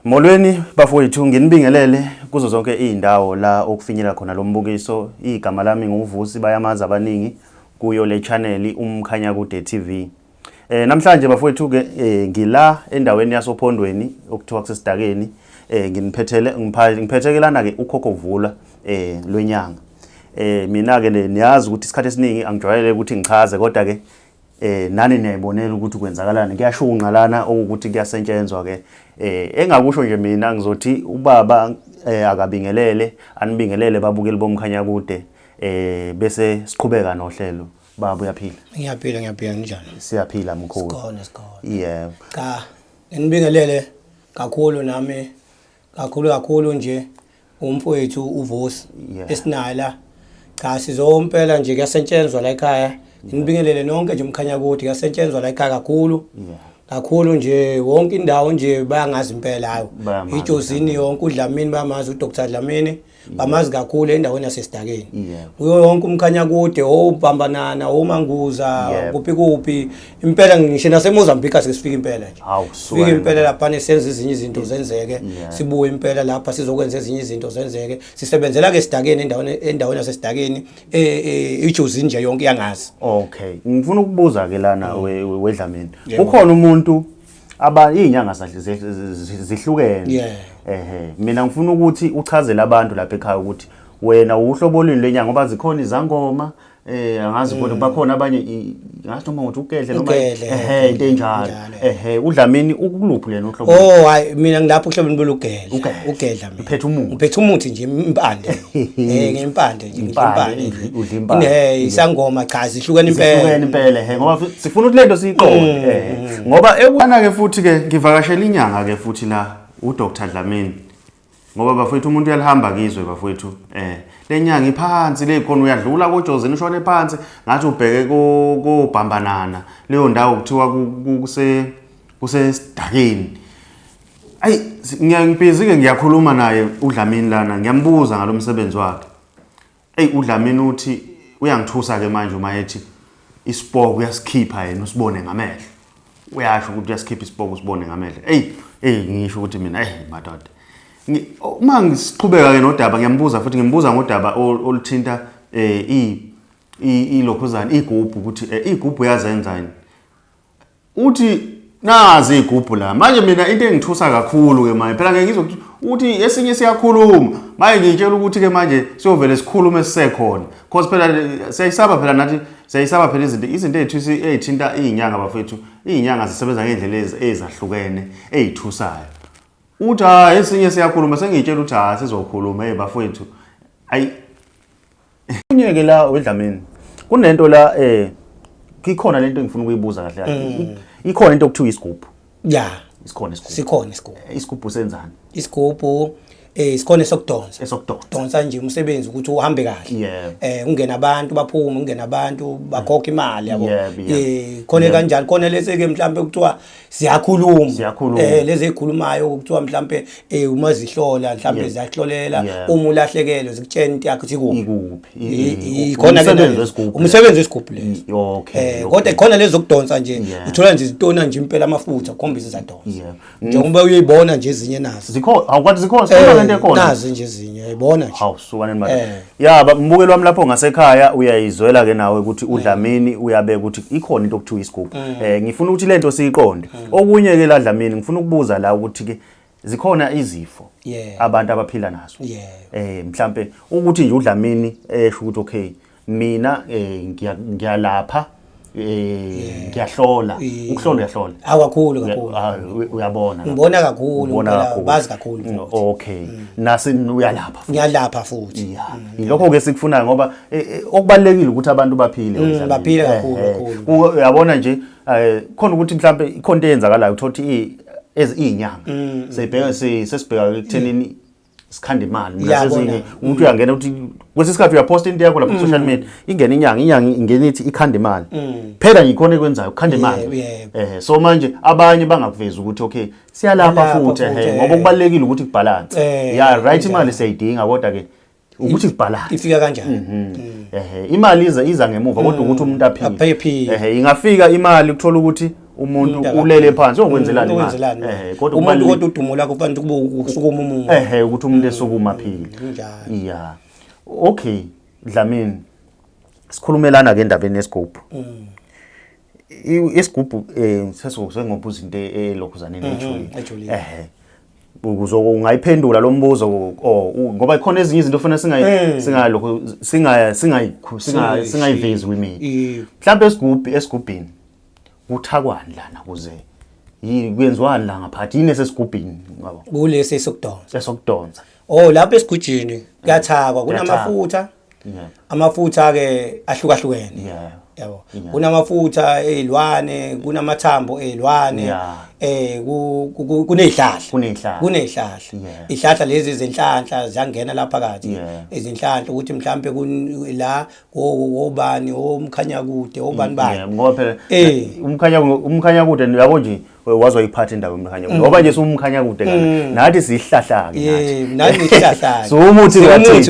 Molweni bafowethu nginibingelele kuzo zonke izindawo la okufinyela khona lo mbukiso. Igama lami nguvusi bayamazi abaningi kuyo le channel umkhanya kude TV. Namhlanje bafowethu ke ngila endaweni yasophondweni okuthiwa kusesidakeni. Ngiphethekelana ke ukhokho vula lwenyanga. Mina ke niyazi ukuthi isikhathi esiningi angijwayele ukuthi ngichaze kodwa ke nani niyayibonela ukuthi kwenzakalana kuyashunqa lana ukuthi kuyasetshenzwa ke engakusho nje mina ngizothi ubaba akabingelele anibingelele babukeli bomkhanya kude bese siqhubeka nohlelo. Baba uyaphila? Ngiyaphila njani? Siyaphila mkhulu. Sikhona. Yeah. Cha, nginibingelele kakhulu nami kakhulu nje umfowethu uvusi esinala. Cha sizompela nje kuyasetshenzwa la ekhaya. Nibingelele nonke nje umkhanya kude kuyasetshenzwa la ekhaya kakhulu. Kakhulu nje wonke indawo nje bayangazi impela hayo. Ijozini yonke uDlamini bayamazi uDr Dlamini bamazi kakhulu endaweni yasesidakeni. Kuyo yonke umkhanya kude obambanana omanguza kuphi impela ngisho naseMozambique sifika impela nje. Sifika impela lapha nesenza izinye izinto zenzeke. Sibuye impela lapha sizokwenza ezinye izinto zenzeke. Sisebenzela ke esidakeni endaweni yasesidakeni ijozini nje yonke yangazi. Okay. Ngifuna ukubuza ke lana weDlamini. Ukhona umuntu inyanga zihlukene. Mina ngifuna ukuthi uchazele abantu lapha ekhaya ukuthi wena uhlobo lwini lenyanga ngoba zikhona izangoma angazi ukuthi bakhona abanye ngathi noma ukuthi ukedle noma into enjalo. uDlamini ukuluphi lena uhlobo? Hayi mina ngilapha uhlobo nibulugedla. Ugedla mina. Ngiphethe umuthi nje impande. Ngempande nje impande. Udla impande. Isangoma cha zihlukene impela. Zihlukene impela ngoba sifuna ukuthi lento siyiqonde. Ngoba ekwana ke futhi ke ngivakashela inyanga ke futhi la uDr Dlamini. Ngoba bafowethu umuntu uyalihamba kizwe bafowethu lenyanga iphansi le khona uyadlula koJozini ushone phansi ngathi ubheke kobhambanana leyo ndawo kuthiwa kusesidakeni. Ayi ngiyangibhizi ke ngiyakhuluma naye uDlamini lana ngiyambuza ngalomsebenzi wakhe. uDlamini uthi uyangithusa ke manje uma ethi isipoko uyasikhipha yena usibone ngamehlo. Uyasho ukuthi uyasikhipha isipoko usibone ngamehlo. Ngisho ukuthi mina madoda uma ngisiqhubeka ke nodaba ngiyambuza futhi ngimbuza ngodaba oluthinta ilokhuzana igubhu ukuthi igubhu yazenzani. Uthi nazi igubhu la manje mina into engithusa kakhulu ke manje phela ngeke ngizokuthi uthi esinye siyakhuluma manje ngitshela ukuthi ke manje siyovele sikhulume sisekhona because phela siyayisaba phela nathi siyayisaba phela izinto ezithinta izinyanga bafethu. Izinyanga zisebenza ngendlela ezahlukene ezithusayo. Uthi esinye siyakhuluma sengitshela ukuthi sizokhuluma bafowethu. Ayi unyeke la weDlamini kunento la ikhona lento engifuna ukuyibuza kahle kahle. Ikhona into okuthiwa isigubhu. Sikhona isigubhu. Isigubhu senzani? Isigubhu isikhona esokudonsa. Donsa nje umsebenzi ukuthi uhambe kahle. Ungena abantu baphume ungena abantu bakhokha imali yabo. Khona kanjalo khona lese ke mhlambe kuthiwa siyakhuluma. Lezi ezikhulumayo ukuthiwa mhlambe uma zihlola mhlambe ziyahlolela uma ulahlekelwe zikutshena into yakho ikuphi. Khona ke umsebenzi wesigubhu leso. Kodwa khona lezi zokudonsa nje uthola nje zitona nje impela amafutha ukhombisa izadonsa. Njengoba uyibona nje ezinye nazo. Awukwathi zikhona nazi nje ezinye uyayibona nje. Sukane manje. Mbukeli wami lapho ngasekhaya uyayizwela ke nawe ukuthi uDlamini uyabeka ukuthi ikhona into okuthiwa isigubhu. Ngifuna ukuthi lento siyiqonde. Okunye ke la Dlamini ngifuna ukubuza la ukuthi ke zikhona izifo abantu abaphila nazo. Mhlambe ukuthi nje uDlamini esho ukuthi okay mina ngiyalapha ngiyahlola. Ukuhlola uyahlola. Kakhulu. Uyabona. Ngibona kakhulu bazi kakhulu. Okay. Nasi uyalapha. Ngiyalapha futhi. Ilokho ke sikufunayo ngoba okubalekile ukuthi abantu baphile. Baphile kakhulu. Uyabona nje khona ukuthi mhlambe ikhona into eyenzakalayo uthothi izinyanga. Sesibheka ekuthenini sikhanda imali ngasezinye umuntu uyangena uthi kwesisikhathi uyaposta into yakho lapha ku social media ingena inyanga ingena ithi ikhanda imali phela ngikhona ekwenzayo ukhanda imali. So manje abanye bangakuveza ukuthi okay siyalapha futhi ngoba kubalekile ukuthi kubalance. Right imali siyayidinga kodwa ke ukuthi kubalance ifika kanjani. Imali iza ngemuva kodwa ukuthi umuntu aphile. Ingafika imali ukuthola ukuthi umuntu ulele phansi uyokwenzelani kodwa umuntu kodwa udumo lakho kufanele kube ukusukuma umuntu ukuthi umuntu esukuma phila yeah okay Dlamini sikhulumelana ke endabeni yesigubhu isigubhu sesokuzengobuza into elokhuzaneni ejulile ungayiphendula lo mbuzo ngoba ikhona ezinye izinto ofuna singayilokho singayivezi kwimi mhlawumbe esigubhini uthakwani lana kuze kwenziwani la ngaphakathi yini esesigubhini ngabo kulesi esokudonsa lapha esigujini kuyathakwa kunamafutha amafutha ke ahlukahlukene yabo kunamafutha ezilwane kunamathambo ezilwane kunezihlahla ihlahla lezi zenhlanhla ziyangena lapha phakathi izinhlanhla ukuthi mhlambe la obani omkhanya kude obani bani ngoba phela umkhanya kude yabo nje wazoyiphatha indawo emkhanya kude ngoba nje umkhanya kude kana nathi sihlahla ke nathi sihlahla so umuthi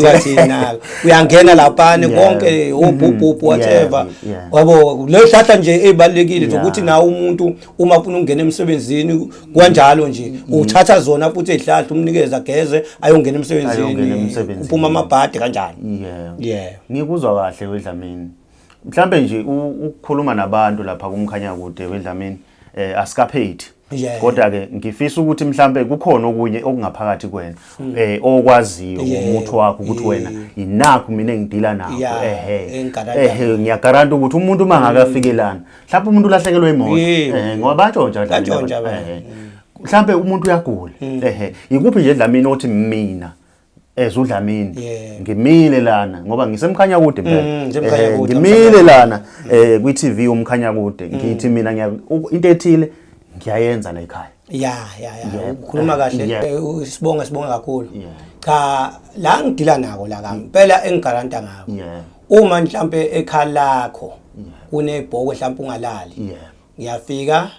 kathina uyangena lapha konke obhubhu whatever yabo le hlahla nje ezibalekile ukuthi nawe umuntu uma ufuna ukungena emsebenzini kanjalo nje uthatha zona futhi ezihlahla umnikeza geze ayongena emsebenzini uphuma amabhadi kanjalo ngikuzwa kahle weDlamini mhlambe nje ukukhuluma nabantu lapha kumkhanya kude weDlamini asikaphethi kodwa ke ngifisa ukuthi mhlambe kukhona okunye okungaphakathi kwena okwaziyo umuntu wakho ukuthi wena inakho mina engidila nakho ngiyagaranta ukuthi umuntu mangakafikelana mhlawumbe umuntu ulahlekelwe imoto ngoba bantshontsha mhlambe umuntu uyagula ikuphi nje Dlamini othi mina uDlamini ngimile lana ngoba ngisemkhanya kude phela ngimile lana kwi TV umkhanya kude ngithi mina into ethile ngiyayenza la ekhaya ukhuluma kahle sibonga kakhulu cha la ngidila nako la kampela engigaranta ngako uma mhlambe ekhaya lakho kunebhoko mhlambe ungalali ngiyafika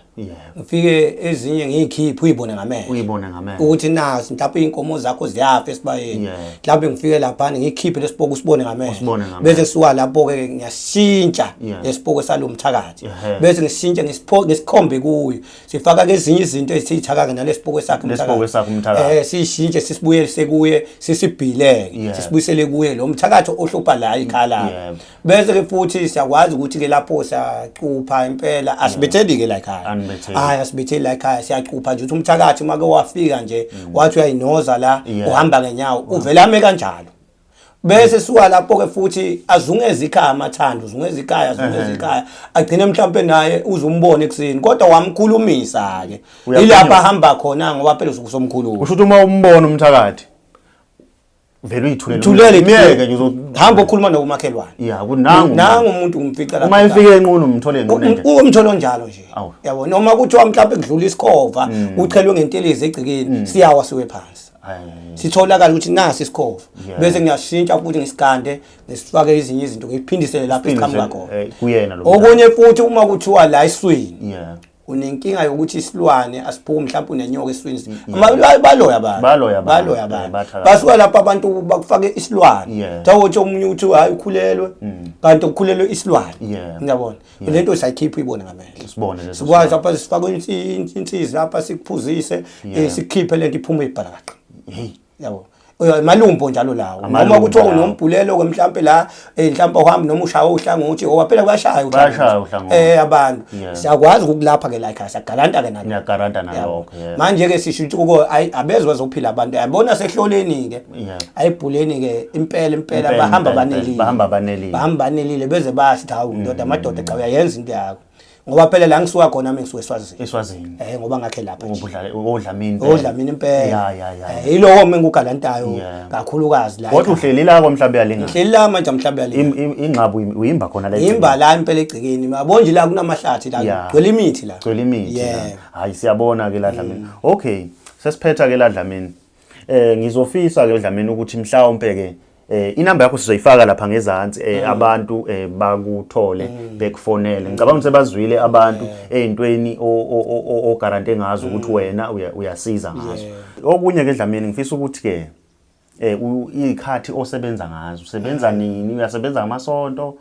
ngifike ezinye ngiyikhipha uyibone ngamehlo ukuthi nazi mhlawumbe inkomo zakho ziyafa esibayeni mhlawumbe ngifike lapha ngiyikhiphe lesiboko usibone ngamehlo bese suka lapho ke ngiyashintsha lesiboko salomthakathi bese ngishintsha ngesikhombe kuyo sifaka ke ezinye izinto ezithithakaka nalesiboko sakhe umthakathi sishintshe sisibuye sekuye sisibhileke sisibuyisele kuye lo mthakathi ohlupha la ikhala bese ke futhi siyakwazi ukuthi ke lapho siyaqupha impela asibetheli ke la ekhaya asibetheli la ekhaya siyaqupha nje ukuthi umthakathi make wafika nje wathi uyayinoza la uhamba ngenyawo uvela ame kanjalo bese suka lapho ke futhi azungeza ikhaya amathando uzungeza ikhaya agcine mhlambe naye uzumbone ekseni kodwa wamkhulumisa ke ilapha hamba khona ngoba phela uzokusomkhuluma usho ukuthi uma umbona umthakathi vele uyithulele imiyeke nje uzohamba ukukhuluma nomakhelwane nangu umuntu umfica lapha uma efike enqunu umthole enqunu umtholo njalo nje yabo noma kuthiwa mhlawumbe kudlula isikhova uchelwe ngentelezi egcikeni siyawa siwe phansi sitholakala ukuthi nasi isikhova bese ngiyashintsha futhi ngisigande ngisifake ezinye izinto ngiphindisele lapha isiqhamuka khona kuyena lo okunye futhi uma kuthiwa la iswini unenkinga yokuthi isilwane asiphumi mhlawumbe unenyoka eswini baloya abantu basuka lapha abantu bakufake isilwane tawuthi omunye uthi hayi ukhulelwe kanti ukukhulelwe isilwane ngiyabona lento sayikhipha ibona ngamehlo sikwazi lapha sifake insizwe lapha sikuphuzise sikhiphe lento iphuma ibhalaka yabo malumbo njalo lawo noma kuthiwa unombhulelo ke mhlambe la mhlambe uhamba noma ushawa uhlangothi owaphela kuyashaya uhlangothi abantu siyakwazi ukulapha ke la ekhaya siyagaranta ke nalokho manje ke sisho ukuthi abezwe bazophila abantu yabona sehloleni ke ayibhuleni ke impela bahamba banelile beze basithi hawu ndoda amadoda cha uyayenza into yakho ngoba phela la ngisuka khona mina ngisuka eSwazini ngoba ngakhe lapha oDlamini impela yiloko mina ngugalantayo kakhulukazi la kodwa uhleli la kwamhlaba yalinga uhleli la manje mhlaba yalinga ingqabu uyimba khona la imba la impela egcikeni yabonje la kunamahlathi la gcwele imithi la hayi siyabona ke la Dlamini okay sesiphetha ke la Dlamini ngizofisa ke Dlamini ukuthi mhlawumbe ke inamba yakho sizoyifaka lapha ngezansi abantu bakuthole bekufonele ngicabanga ukuthi bazwile abantu ezintweni ogarante ngazo ukuthi wena uyasiza ngazo okunye ke Dlamini ngifisa ukuthi ke ikhathi osebenza ngazo usebenza nini uyasebenza ngamasonto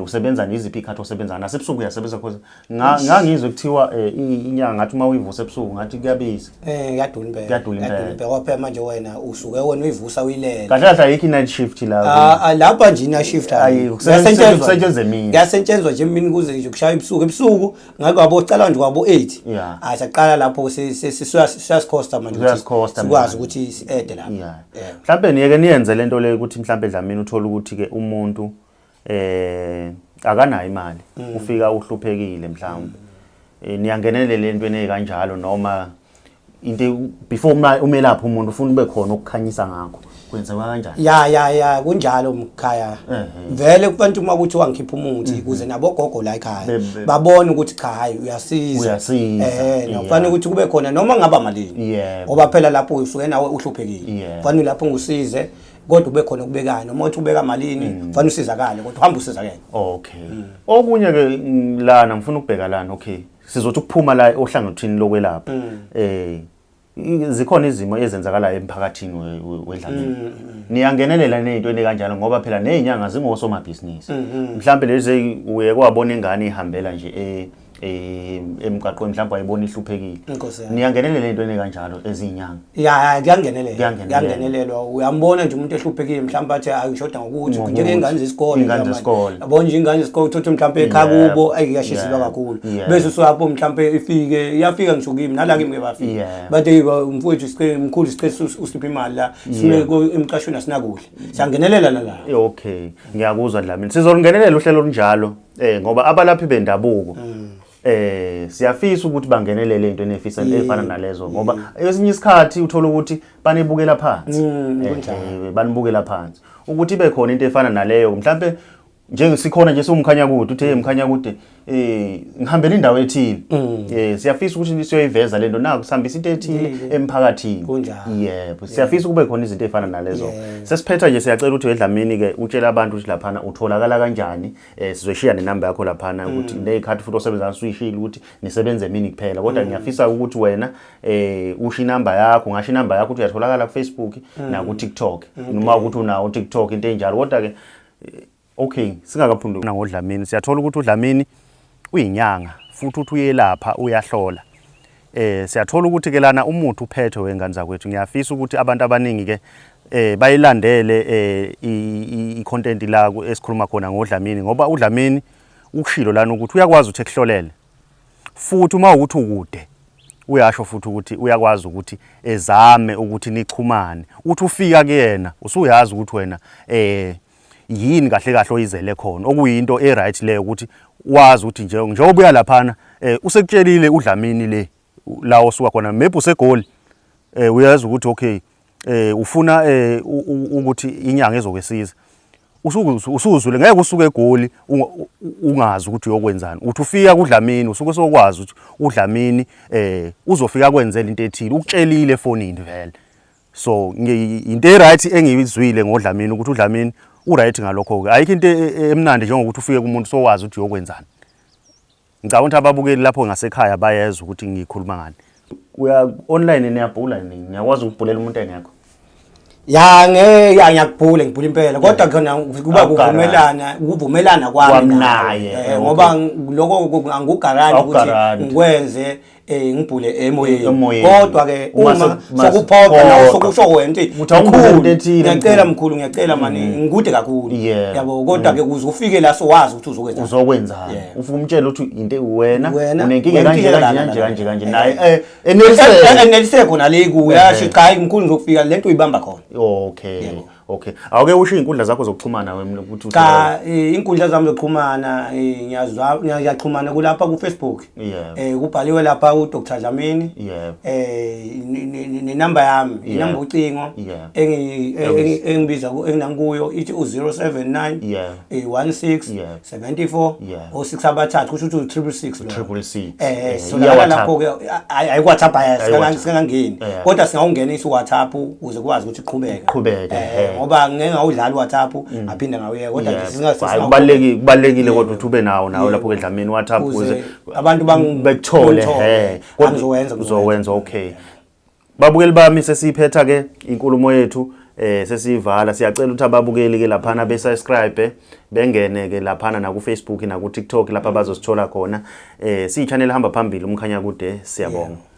usebenza niziphi ikhathi osebenza nasebusuku uyasebenza because ngangizwe kuthiwa inyanga ngathi uma uyivusa ebusuku ngathi kuyabiza kuyadula impela ngoba manje wena usuke wena uyivusa uyilela kahle kahle ayikho night shift la lapha nje ina shift kusetshenzwe mina yasetshenzwa nje mina kuze nje kushaya ebusuku ngake wabocala nje kwabo 8 asaqala lapho siyasicosta manje sikwazi ukuthi si-ede lapha mhlambe niyeke niyenze lento le ukuthi mhlambe dlamini uthola ukuthi ke umuntu akanayo imali ufika uhluphekile mhlawumbe niyangenele lento enekanjalo noma into before umelapha umuntu ufuna ube khona ukukhanyisa ngakho kwenziwa kanjani ya kunjalo mkhaya vele kufanele uma kuthi wangikhipha umuthi ukuze nabo gogo la ekhaya babone ukuthi cha hayi uyasiza nokufanele ukuthi kube khona noma ngaba malini ngoba phela lapho usuke nawe uhluphekile kufanele lapho ngusize kodwa ube khona ukubekana noma uthi ubeka malini kufanele usizakale kodwa uhamba usizakele okay okunye ke lana ngifuna ukubheka lana okay sizothi ukuphuma la ohlangothini lokwelapha zikhona izimo ezenzakala emphakathini wedlamini niyangenelela nezinto kanjalo ngoba phela nezinyanga zingosomabhizinisi mhlambe lezi uye kwabona ingane ihambela nje emgaqweni mhlawumbe ayibona ihluphekile niyangenelela into kanjalo ezinyanga kuyangenelelwa uyambona nje umuntu ehluphekile mhlawumbe athi ayishoda ngokuthi njengengane zesikole yabona nje ingane zesikole uthathe mhlawumbe ekhaya kubo ayikuyashiselwa kakhulu bese usapho mhlawumbe iyafika ngisho kimi nala kimi bafika bathi umfowethu mkhulu isicelo usipha imali la sineke emqashweni asinakudla siyangenelela la okay ngiyakuzwa dlamini sizolungenelela uhlelo olunjalo ngoba abalaphi bendabuko siyafisa ukuthi bangenelele into enefisa efana nalezo ngoba esinye isikhathi uthola ukuthi banibukela phansi banibukela phansi ukuthi ibe khona into efana naleyo mhlambe nje sikhona nje somkhanya kude uthe emkhanya kude ngihambela indawo ethile siyafisa ukuthi siyoyiveza lento naku sihambisa into ethile emphakathini yebo siyafisa kube khona izinto efana nalezo sesiphetha nje siyacela ukuthi wedlamini ke utshela abantu ukuthi laphana utholakala kanjani sizoshare nenamba yakho laphana ukuthi nezikhathi futhi osebenza usuyishila ukuthi nisebenze emini kuphela kodwa ngiyafisa ukuthi wena usho inamba yakho ngasho inamba yakho ukuthi uyatholakala ku Facebook na ku TikTok noma ukuthi unawo TikTok into enjalo kodwa ke okay singakaphunduki ngodlamini siyathola ukuthi udlamini uyinyanga futhi uthi uyelapha uyahlola siyathola ukuthi ke lana umuthi uphethe wengane zakwethu ngiyafisa ukuthi abantu abaningi ke bayilandele i-content la esikhuluma khona ngodlamini ngoba udlamini ukushilo lana ukuthi uyakwazi ukuthi ekuhlolele futhi uma ukuthi ukude uyasho futhi ukuthi uyakwazi ukuthi ezame ukuthi nichumane uthi ufika kuyena usuyazi ukuthi wena yini kahle kahle oyizele khona okuyinto eright leyo ukuthi wazi ukuthi njengoba uya laphana usekutshelile udlamini le la osuka khona maybe usegoli uyazi ukuthi okay ufuna ukuthi inyanga ezokwesiza usuzule ngeke usuke egoli ungazi ukuthi uyokwenzani uthi ufika kudlamini usuke sokwazi ukuthi udlamini uzofika kwenzela into ethile ukutshelile efonini vele so into eright engiyizwile ngodlamini ukuthi udlamini uright ngalokho ke ayikho into emnandi njengokuthi ufike kumuntu sowazi ukuthi uyokwenzani ngicabanga ukuthi ababukeli lapho ngasekhaya bayeza ukuthi ngikhuluma ngani uya online niyabhula nini ngiyakwazi ukubhulela umuntu engekho ngiyakubhula ngibhula impela kodwa khona kuba ukuvumelana kwami naye ngoba lokho angikugaranti ukuthi ngikwenze ngibhule emoyeni kodwa ke uma sokuphopha nawo sokusho wena ukuthi ngiyacela mkhulu ngiyacela mani ngikude kakhulu yabo kodwa ke kuze ufike la sowazi ukuthi uzokwenzani ufuna umtshela ukuthi into wena unenkinga kanje naye enelise khona le kuyasho cha hayi mkhulu ngizofika lento uyibamba khona okay awuke usho izinkundla zakho zokuxhumana wena ukuthi cha izinkundla zami zokuxhumana ngiyaxhumana kulapha ku Facebook kubhaliwe lapha u Dr. Dlamini nenamba yami inamba ucingo engibiza enginankuyo ithi u079 16 74 06 abathathu kusho ukuthi u666 so lapho ke ayi WhatsApp ayasingangeni kodwa singawungena WhatsApp ukuze kwazi ukuthi iqhubeke ngoba ngeke ngawudlala WhatsApp ngaphinda ngawuyeka kodwa kubalekile kodwa ukuthi ube nawo lapho ke Dlamini WhatsApp ukuze abantu bekuthole kodwa uzowenza okay babukeli bami sesiphetha ke inkulumo yethu sesivala siyacela ukuthi ababukeli ke laphana be subscribe bengene ke laphana na ku Facebook na ku TikTok lapha bazosithola khona siyi channel hamba phambili umkhanya kude siyabonga